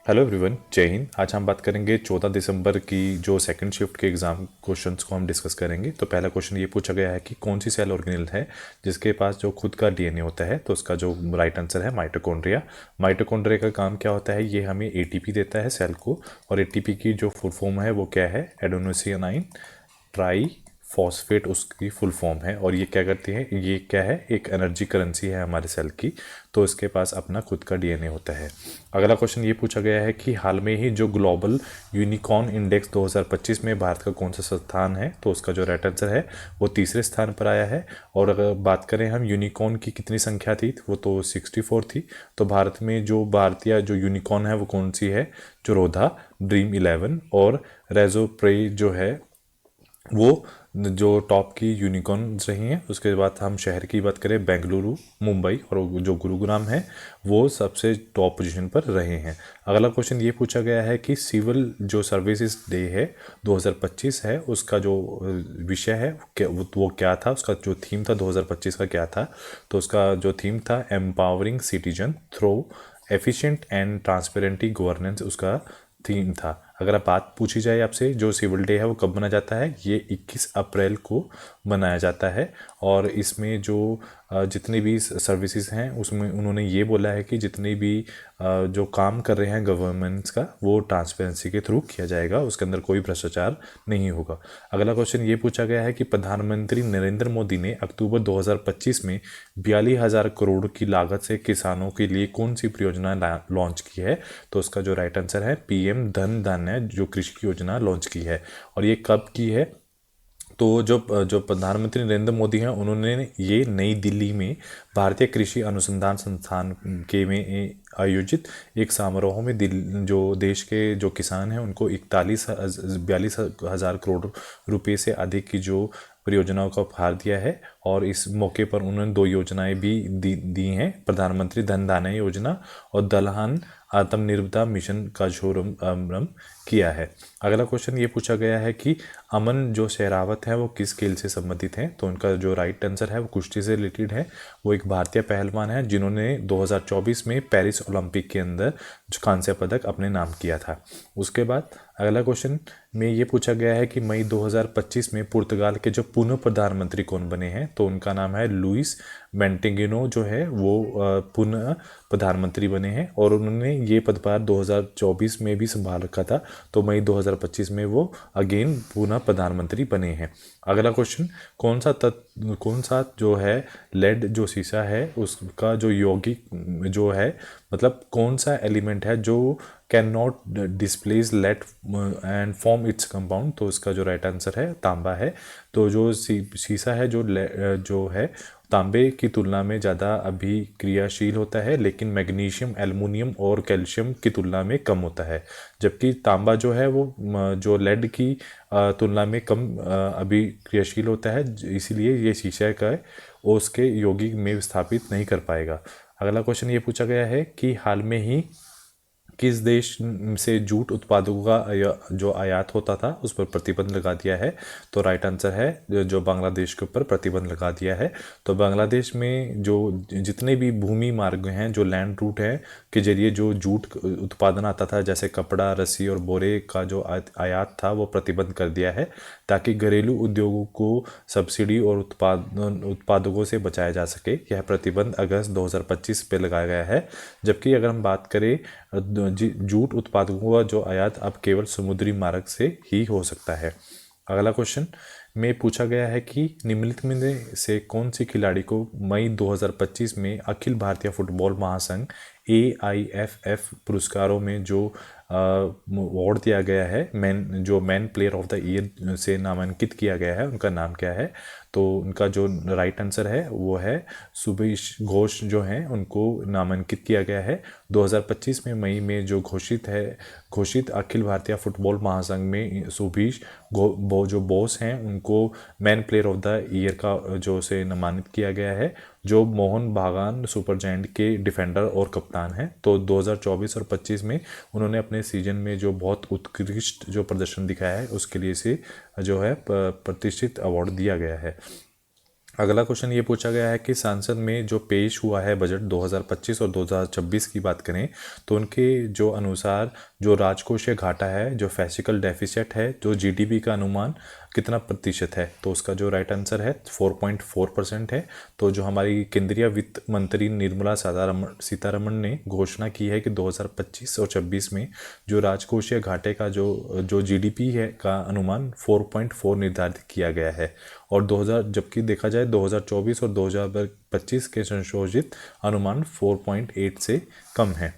Hello everyone, जय हिंद। आज हम बात करेंगे 14 दिसंबर की जो सेकंड शिफ्ट के एग्ज़ाम क्वेश्चंस को हम डिस्कस करेंगे। तो पहला क्वेश्चन ये पूछा गया है कि कौन सी सेल ऑर्गेनेल है जिसके पास जो खुद का डीएनए होता है। तो उसका जो राइट आंसर है माइटोकॉन्ड्रिया। माइटोकॉन्ड्रिया का काम क्या होता है, ये हमें एटीपी देता है सेल को। और एटीपी की जो फुल फॉर्म है वो क्या है, एडेनोसिनाइन ट्राई फॉस्फेट उसकी फुल फॉर्म है। और ये क्या करती है, ये क्या है, एक एनर्जी करेंसी है हमारे सेल की। तो इसके पास अपना खुद का डीएनए होता है। अगला क्वेश्चन ये पूछा गया है कि हाल में ही जो ग्लोबल यूनिकॉर्न इंडेक्स 2025 में भारत का कौन सा स्थान है। तो उसका जो राइट आंसर है वो तीसरे स्थान पर आया है। और अगर बात करें हम यूनिकॉर्न की कितनी संख्या थी, वो तो 64 थी। तो भारत में जो भारतीय जो यूनिकॉर्न है वो कौन सी है, जो रोधा, ड्रीम 11 और रेजो प्रे जो है वो जो टॉप की यूनिकॉर्न्स रही हैं। उसके बाद हम शहर की बात करें, बेंगलुरु, मुंबई और जो गुरुग्राम है वो सबसे टॉप पोजीशन पर रहे हैं। अगला क्वेश्चन ये पूछा गया है कि सिविल जो सर्विसेज डे है 2025 है, उसका जो विषय है वो क्या था, उसका जो थीम था 2025 का क्या था। तो उसका जो थीम था empowering citizen through efficient and transparency governance, उसका थीम था। अगर आप बात पूछी जाए आपसे, जो सिविल डे है वो कब मनाया जाता है, ये 21 अप्रैल को मनाया जाता है। और इसमें जो जितनी भी सर्विसेज हैं उसमें उन्होंने ये बोला है कि जितनी भी जो काम कर रहे हैं गवर्नमेंट्स का, वो ट्रांसपेरेंसी के थ्रू किया जाएगा, उसके अंदर कोई भ्रष्टाचार नहीं होगा। अगला क्वेश्चन ये पूछा गया है कि प्रधानमंत्री नरेंद्र मोदी ने अक्टूबर 2025 में 42,000 करोड़ की लागत से किसानों के लिए कौन सी परियोजना लॉन्च की है। तो उसका जो राइट आंसर है पीएम धन धान्य जो कृषि योजना लॉन्च की है। और ये कब की है, तो जो प्रधानमंत्री नरेंद्र मोदी हैं उन्होंने ये नई दिल्ली में भारतीय कृषि अनुसंधान संस्थान के में आयोजित एक समारोह में जो देश के जो किसान हैं उनको 42,000 करोड़ रुपए से अधिक की जो परियोजनाओं का उपहार दिया है। और इस मौके पर उन्होंने दो योजनाएं भी दी हैं, प्रधानमंत्री धन धान्य योजना और दलहन आत्मनिर्भरता मिशन का शुभारंभ किया है। अगला क्वेश्चन ये पूछा गया है कि अमन जो शेरावत है वो किस खेल से संबंधित हैं। तो उनका जो राइट आंसर है वो कुश्ती से रिलेटेड है। वो एक भारतीय पहलवान है जिन्होंने 2024 में पेरिस ओलंपिक के अंदर जो कांस्य पदक अपने नाम किया था। उसके बाद अगला क्वेश्चन में ये पूछा गया है कि मई 2025 में पुर्तगाल के जो पुनः प्रधानमंत्री कौन बने हैं। तो उनका नाम है लुइस मेंटेगिनो जो है वो पुनः प्रधानमंत्री बने हैं। और उन्होंने ये पदभार 2024 में भी संभाल रखा था। तो मई 2025 में वो अगेन पुनः प्रधानमंत्री बने हैं। अगला क्वेश्चन, कौन सा जो है लेड जो शीशा है उसका जो यौगिक जो है, मतलब कौन सा एलिमेंट है जो can not displace lead and form its compound. तो इसका जो राइट आंसर है तांबा है। तो जो शीशा है जो है तांबे की तुलना में ज़्यादा अभिक्रियाशील होता है, लेकिन मैग्नीशियम, एल्युमिनियम और कैल्शियम की तुलना में कम होता है। जबकि तांबा जो है वो जो लेड की तुलना में कम अभिक्रियाशील होता है, इसीलिए ये शीशा का है और उसके यौगिक में विस्थापित नहीं कर पाएगा। अगला क्वेश्चन ये पूछा गया है कि हाल में ही किस देश से जूट उत्पादों का जो आयात होता था उस पर प्रतिबंध लगा दिया है। तो राइट आंसर है जो बांग्लादेश के ऊपर प्रतिबंध लगा दिया है। तो बांग्लादेश में जो जितने भी भूमि मार्ग हैं, जो लैंड रूट है के जरिए जो जूट उत्पादन आता था, जैसे कपड़ा, रस्सी और बोरे का जो आयात था वो प्रतिबंध कर दिया है, ताकि घरेलू उद्योगों को सब्सिडी और उत्पादकों से बचाया जा सके। यह प्रतिबंध अगस्त 2025 पे लगाया गया है। जबकि अगर हम बात करें जूट उत्पादकों का जो आयात अब केवल समुद्री मार्ग से ही हो सकता है। अगला क्वेश्चन में पूछा गया है कि निम्नलिखित में से कौन सी खिलाड़ी को मई 2025 में अखिल भारतीय फुटबॉल महासंघ AIFF पुरस्कारों में जो अवार्ड दिया गया है, man player of the year से नामांकित किया गया है, उनका नाम क्या है। तो उनका जो राइट आंसर है वो है सुभीष घोष जो हैं उनको नामांकित किया गया है। 2025 में मई में जो घोषित अखिल भारतीय फुटबॉल महासंघ में सुभीष जो बॉस हैं उनको man player of the year का जो से नामांकित किया गया है, जो मोहन बागान सुपर जायंट के डिफेंडर और कप्तान हैं। तो 2024 और 25 में उन्होंने अपने सीजन में जो बहुत उत्कृष्ट जो प्रदर्शन दिखाया है उसके लिए से जो है प्रतिष्ठित अवार्ड दिया गया है। अगला क्वेश्चन ये पूछा गया है कि संसद में जो पेश हुआ है बजट 2025 और 2026 की बात करें तो उनके जो अनुसार जो राजकोषीय घाटा है, जो फिस्कल डेफिसिट है, जो जीडीपी का अनुमान कितना प्रतिशत है, तो उसका जो राइट आंसर है 4.4% है। तो जो हमारी केंद्रीय वित्त मंत्री निर्मला सीतारमण ने घोषणा की है कि 2025 और 26 में जो राजकोषीय घाटे का जो जीडीपी है का अनुमान 4.4 निर्धारित किया गया है। और 2000 जबकि देखा जाए 2024 और 2025 के संशोधित अनुमान 4.8 से कम है।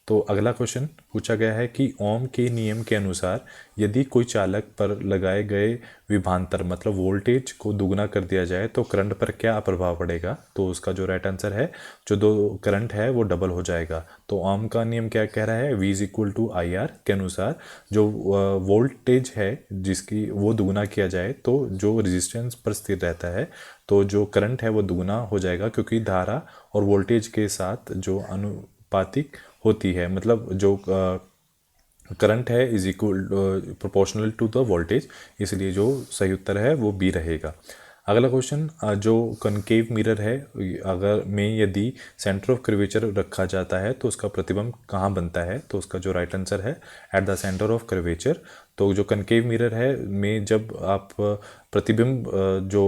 तो अगला क्वेश्चन पूछा गया है कि ओम के नियम के अनुसार यदि कोई चालक पर लगाए गए विभवांतर मतलब वोल्टेज को दुगना कर दिया जाए तो करंट पर क्या प्रभाव पड़ेगा, तो उसका जो राइट आंसर है जो दो करंट है वो डबल हो जाएगा। तो ओम का नियम क्या कह रहा है, V is equal to IR के अनुसार जो वोल्टेज है जिसकी वो दुगना किया जाए तो जो रेजिस्टेंस पर स्थिर रहता है तो जो करंट है वो दुगना हो जाएगा, क्योंकि धारा और वोल्टेज के साथ जो अनुपातिक होती है, मतलब जो करंट है is equal proportional to the voltage, इसलिए जो सही उत्तर है वो बी रहेगा। अगला क्वेश्चन, जो कनकेव मिरर है अगर में यदि सेंटर ऑफ कर्वेचर रखा जाता है तो उसका प्रतिबिंब कहाँ बनता है, तो उसका जो राइट आंसर है at the centre of curvature. तो जो कनकेव मिरर है में जब आप प्रतिबिंब जो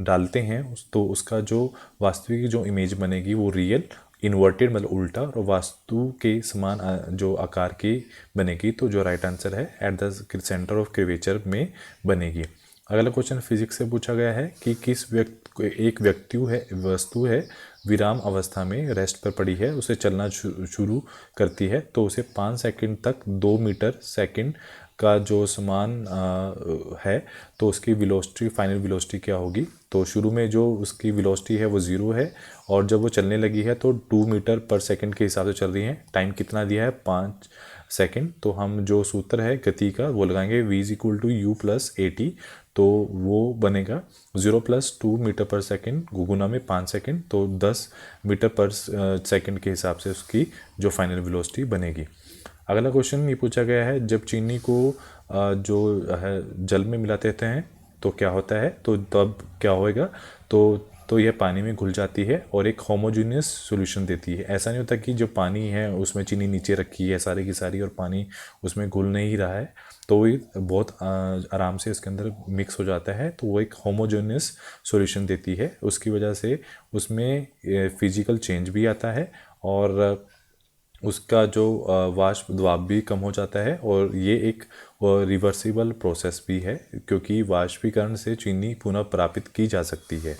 डालते हैं तो उसका जो वास्तविक जो इमेज बनेगी वो रियल इन्वर्टेड मतलब उल्टा और वास्तु के समान जो आकार की बनेगी। तो जो राइट आंसर है at the centre of curvature में बनेगी। अगला क्वेश्चन फिजिक्स से पूछा गया है कि एक वस्तु है विराम अवस्था में रेस्ट पर पड़ी है, उसे चलना शुरू करती है तो उसे 5 सेकंड तक 2 मीटर सेकंड का जो समान है तो उसकी वेलोसिटी फाइनल वेलोसिटी क्या होगी। तो शुरू में जो उसकी वेलोसिटी है वो 0 है और जब वो चलने लगी है तो 2 मीटर पर सेकंड के हिसाब से चल रही है। टाइम कितना दिया है 5 सेकंड। तो हम जो सूत्र है गति का वो लगाएंगे V is equal to U plus AT, तो वो बनेगा 0 + 2 मीटर पर सेकंड गुना में 5 सेकंड तो 10 मीटर पर सेकंड के हिसाब से उसकी जो फाइनल वेलोसिटी बनेगी। अगला क्वेश्चन ये पूछा गया है जब चीनी को जो है जल में मिला देते हैं तो क्या होता है, तो तब क्या होएगा, तो यह पानी में घुल जाती है और एक होमोजेनियस सॉल्यूशन देती है। ऐसा नहीं होता कि जो पानी है उसमें चीनी नीचे रखी है सारी की सारी और पानी उसमें घुल नहीं रहा है, तो ये बहुत आराम से इसके अंदर मिक्स हो जाता है, तो वो एक होमोजेनियस सॉल्यूशन देती है। उसकी वजह से उसमें फिजिकल चेंज भी आता है और उसका जो वाष्प दबाव भी कम हो जाता है और ये एक रिवर्सिबल प्रोसेस भी है क्योंकि वाष्पीकरण से चीनी पुनः प्राप्त की जा सकती है।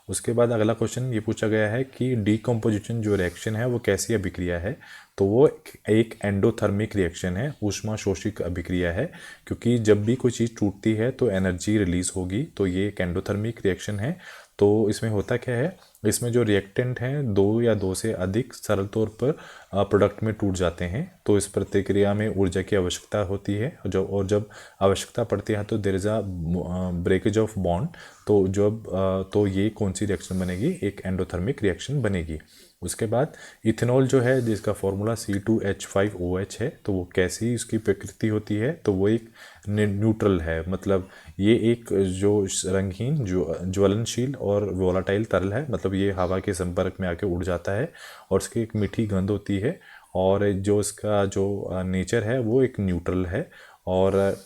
उसके बाद अगला क्वेश्चन ये पूछा गया है कि डीकम्पोजिशन जो रिएक्शन है वो कैसी अभिक्रिया है, तो वो एक एंडोथर्मिक रिएक्शन है, ऊष्मा शोषिक अभिक्रिया है, क्योंकि जब भी कोई चीज़ टूटती है तो एनर्जी रिलीज होगी, तो ये एक एंडोथर्मिक रिएक्शन है। तो इसमें होता क्या है, इसमें जो रिएक्टेंट हैं 2 या 2 से अधिक सरल तौर पर प्रोडक्ट में टूट जाते हैं, तो इस प्रतिक्रिया में ऊर्जा की आवश्यकता होती है और जब आवश्यकता पड़ती है तो there is a breakage of bond. तो ये कौन सी रिएक्शन बनेगी, एक एंडोथर्मिक रिएक्शन बनेगी। उसके बाद इथेनॉल जो है जिसका फॉर्मूला C2H5OH है, तो वो कैसी उसकी प्रकृति होती है, तो वो एक न्यूट्रल है, मतलब ये एक जो रंगहीन जो ज्वलनशील और वोलाटाइल तरल है, मतलब ये हवा के संपर्क में आके उड़ जाता है और उसकी एक मीठी गंध होती है और जो इसका जो नेचर है वो एक न्यूट्रल है। और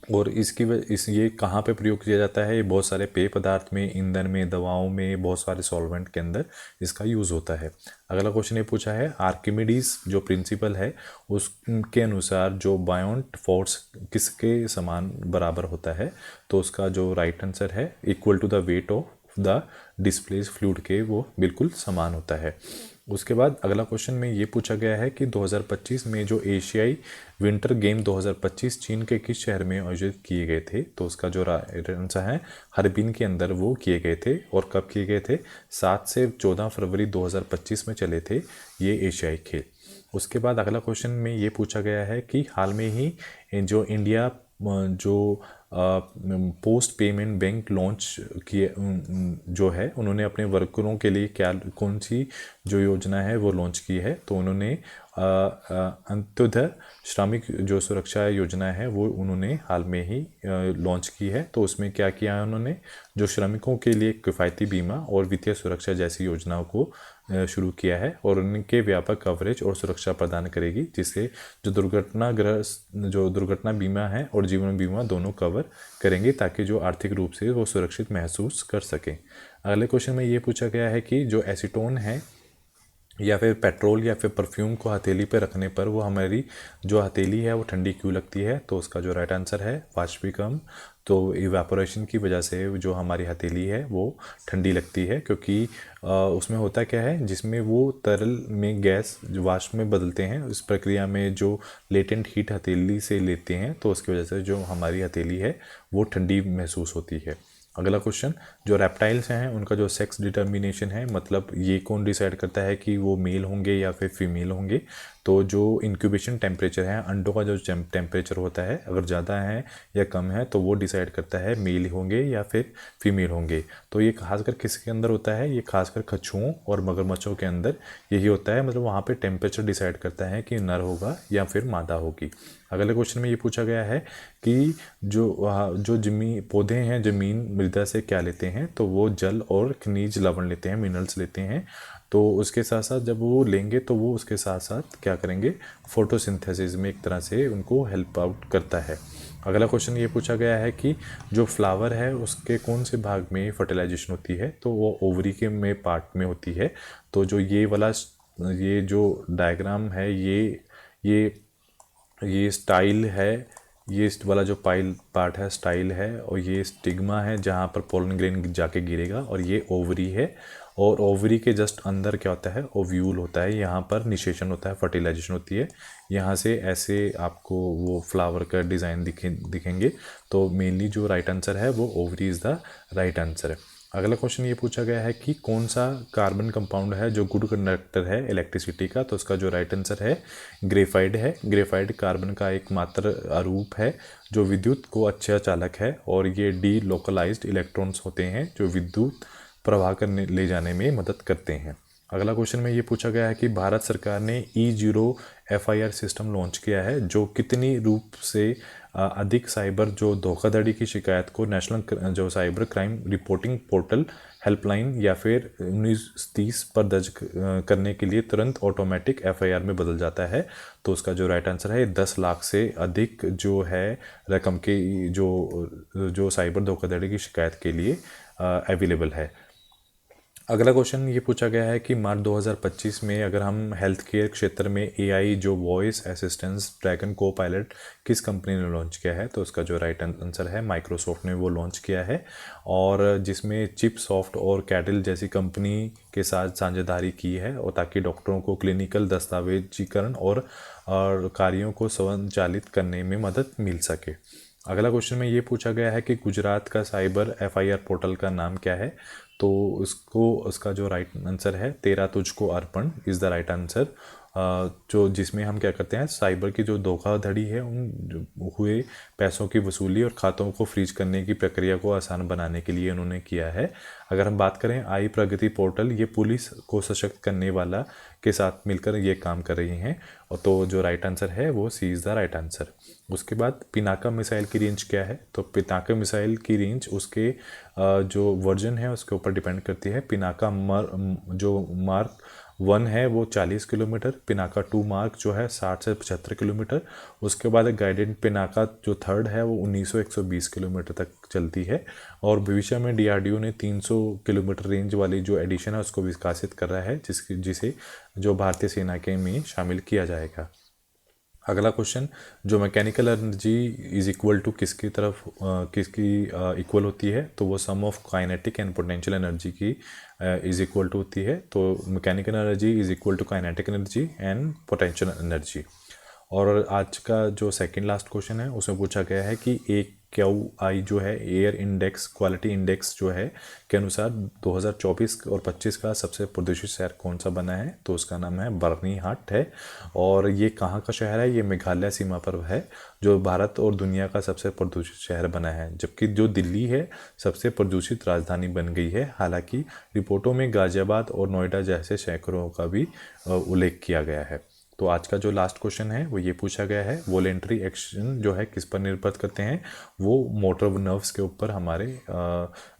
ये कहाँ पे प्रयोग किया जाता है, ये बहुत सारे पेय पदार्थ में, ईंधन में, दवाओं में, बहुत सारे सॉल्वेंट के अंदर इसका यूज़ होता है। अगला क्वेश्चन ये पूछा है आर्किमिडीज जो प्रिंसिपल है उसके अनुसार जो बायोंट फोर्स किसके समान बराबर होता है, तो उसका जो राइट आंसर है equal to the weight of the displace fluid के वो बिल्कुल समान होता है। उसके बाद अगला क्वेश्चन में ये पूछा गया है कि 2025 में जो एशियाई विंटर गेम 2025 चीन के किस शहर में आयोजित किए गए थे, तो उसका जो आंसर है हरबिन के अंदर वो किए गए थे। और कब किए गए थे, 7 से 14 फरवरी 2025 में चले थे ये एशियाई खेल। उसके बाद अगला क्वेश्चन में ये पूछा गया है कि हाल में ही जो इंडिया जो पोस्ट पेमेंट बैंक लॉन्च किए जो है उन्होंने अपने वर्करों के लिए क्या कौन सी जो योजना है वो लॉन्च की है, तो उन्होंने अंत्योदय श्रमिक जो सुरक्षा योजना है वो उन्होंने हाल में ही लॉन्च की है। तो उसमें क्या किया है उन्होंने, जो श्रमिकों के लिए किफ़ायती बीमा और वित्तीय सुरक्षा जैसी योजनाओं को शुरू किया है और उनके व्यापक कवरेज और सुरक्षा प्रदान करेगी, जिससे जो दुर्घटना बीमा है और जीवन बीमा दोनों कवर करेंगे, ताकि जो आर्थिक रूप से वो सुरक्षित महसूस कर सकें। अगले क्वेश्चन में ये पूछा गया है कि जो एसीटोन है या फिर पेट्रोल या फिर परफ्यूम को हथेली पे रखने पर वो हमारी जो हथेली है वो ठंडी क्यों लगती है। तो उसका जो राइट आंसर है वाष्पीकरण। तो इवेपोरेशन की वजह से जो हमारी हथेली है वो ठंडी लगती है, क्योंकि उसमें होता क्या है, जिसमें वो तरल में गैस जो वाष्प में बदलते हैं, उस प्रक्रिया में जो लेटेंट हीट हथेली से लेते हैं, तो उसकी वजह से जो हमारी हथेली है वो ठंडी महसूस होती है। अगला क्वेश्चन, जो रेप्टाइल्स हैं उनका जो सेक्स डिटर्मिनेशन है, मतलब ये कौन डिसाइड करता है कि वो मेल होंगे या फिर फीमेल होंगे। तो जो इंक्यूबेशन टेम्परेचर है, अंडों का जो टेम्परेचर होता है, अगर ज़्यादा है या कम है तो वो डिसाइड करता है मेल होंगे या फिर फीमेल होंगे। तो ये खासकर किसके अंदर होता है, ये खासकर कछुओं और मगरमच्छों के अंदर यही होता है, मतलब वहाँ पे टेम्परेचर डिसाइड करता है कि नर होगा या फिर मादा होगी। अगले क्वेश्चन में ये पूछा गया है कि जो जमीन पौधे हैं ज़मीन मृदा से क्या लेते हैं, तो वो जल और खनिज लवण लेते हैं, मिनरल्स लेते हैं। तो उसके साथ साथ जब वो लेंगे तो वो उसके साथ साथ क्या करेंगे, फोटोसिंथेसिस में एक तरह से उनको हेल्प आउट करता है। अगला क्वेश्चन ये पूछा गया है कि जो फ्लावर है उसके कौन से भाग में फर्टिलाइजेशन होती है, तो वो ओवरी के में पार्ट में होती है। तो जो ये जो डायग्राम है, ये स्टाइल है, ये वाला जो पाइल पार्ट है स्टाइल है, और ये स्टिग्मा है जहाँ पर पोलन ग्रेन जाके गिरेगा, और ये ओवरी है। और ओवरी के जस्ट अंदर क्या होता है, ओव्यूल होता है, यहाँ पर निषेचन होता है, फर्टिलाइजेशन होती है। यहाँ से ऐसे आपको वो फ्लावर का डिज़ाइन दिखेंगे। तो मेनली जो राइट आंसर है वो ovary is the right answer है। अगला क्वेश्चन ये पूछा गया है कि कौन सा कार्बन कंपाउंड है जो गुड कंडक्टर है इलेक्ट्रिसिटी का। तो उसका जो राइट आंसर है ग्रेफाइड है। ग्रेफाइड कार्बन का एक मात्र रूप है जो विद्युत को अच्छा चालक है, और ये डी लोकलाइज्ड इलेक्ट्रॉन्स होते हैं जो विद्युत प्रवाह करने ले जाने में मदद करते हैं। अगला क्वेश्चन में ये पूछा गया है कि भारत सरकार ने E0 FIR सिस्टम लॉन्च किया है, जो कितनी रूप से अधिक साइबर जो धोखाधड़ी की शिकायत को नेशनल जो cyber crime reporting portal helpline या फिर 1930 पर दर्ज करने के लिए तुरंत ऑटोमेटिक FIR में बदल जाता है। तो उसका जो राइट आंसर है 10 लाख से अधिक जो है रकम के जो साइबर धोखाधड़ी की शिकायत के लिए अवेलेबल है। अगला क्वेश्चन ये पूछा गया है कि मार्च 2025 में अगर हम हेल्थ केयर क्षेत्र में AI जो वॉइस असिस्टेंस ड्रैगन को पायलट किस कंपनी ने लॉन्च किया है। तो उसका जो राइट आंसर है माइक्रोसॉफ्ट ने वो लॉन्च किया है, और जिसमें चिपसॉफ्ट और कैटल जैसी कंपनी के साथ साझेदारी की है, और ताकि डॉक्टरों को क्लिनिकल दस्तावेजीकरण और कार्यों को स्वचालित करने में मदद मिल सके। अगला क्वेश्चन में ये पूछा गया है कि गुजरात का साइबर FIR पोर्टल का नाम क्या है। तो उसका जो राइट आंसर है तेरा तुझको अर्पण इज़ द राइट आंसर। जो जिसमें हम क्या करते हैं, साइबर की जो धोखाधड़ी है उन हुए पैसों की वसूली और खातों को फ्रीज करने की प्रक्रिया को आसान बनाने के लिए उन्होंने किया है। अगर हम बात करें आई प्रगति पोर्टल, ये पुलिस को सशक्त करने वाला के साथ मिलकर ये काम कर रही हैं, और तो जो राइट आंसर है वो सी इज़ द राइट आंसर। उसके बाद पिनाका मिसाइल की रेंज क्या है। तो पिनाका मिसाइल की रेंज उसके जो वर्जन है उसके ऊपर डिपेंड करती है। पिनाका जो मार्क 1 है वो 40 किलोमीटर, पिनाका 2 मार्क जो है 60 से 75 किलोमीटर। उसके बाद गाइडेड पिनाका जो थर्ड है वो 1900-120 किलोमीटर तक चलती है, और भविष्य में DRDO ने 300 किलोमीटर रेंज वाली जो एडिशन है उसको विकसित कर रहा है, जिसे जो भारतीय सेना के में शामिल किया जाएगा। अगला क्वेश्चन, जो mechanical energy is equal to किसकी इक्वल होती है। तो वो sum of kinetic and potential energy की इज इक्वल टू होती है। तो mechanical energy is equal to kinetic energy and potential energy. और आज का जो सेकंड लास्ट क्वेश्चन है उसमें पूछा गया है कि AQI जो है एयर इंडेक्स क्वालिटी इंडेक्स जो है के अनुसार 2024 और 25 का सबसे प्रदूषित शहर कौन सा बना है। तो उसका नाम है बर्नीहाट है, और ये कहाँ का शहर है, ये मेघालय सीमा पर है, जो भारत और दुनिया का सबसे प्रदूषित शहर बना है। जबकि जो दिल्ली है सबसे प्रदूषित राजधानी बन गई है। हालांकि रिपोर्टों में गाजियाबाद और नोएडा जैसे शहरों का भी उल्लेख किया गया है। तो आज का जो लास्ट क्वेश्चन है वो ये पूछा गया है, वॉलेंट्री एक्शन जो है किस पर निर्भर करते हैं, वो मोटर नर्व्स के ऊपर हमारे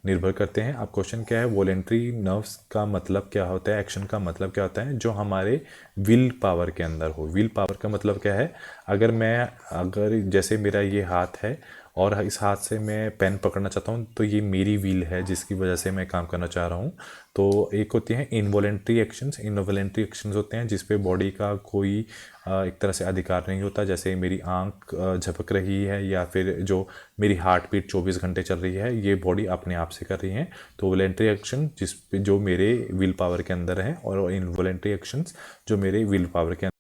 निर्भर करते हैं। अब क्वेश्चन क्या है, वॉलेंट्री नर्व्स का मतलब क्या होता है, एक्शन का मतलब क्या होता है, जो हमारे विल पावर के अंदर हो। विल पावर का मतलब क्या है, अगर जैसे मेरा ये हाथ है और इस हाथ से मैं पेन पकड़ना चाहता हूँ, तो ये मेरी व्हील है जिसकी वजह से मैं काम करना चाह रहा हूँ। तो एक होती है इनवॉलेंट्री एक्शंस। इनवॉलेंट्री एक्शंस होते हैं जिस पे बॉडी का कोई एक तरह से अधिकार नहीं होता, जैसे मेरी आंख झपक रही है या फिर जो मेरी हार्ट बीट 24 घंटे चल रही है, ये बॉडी अपने आप से कर रही है। तो वॉलेंट्री एक्शन जो मेरे विल पावर के अंदर है, और इनवॉलेंट्री एक्शंस जो मेरे विल पावर के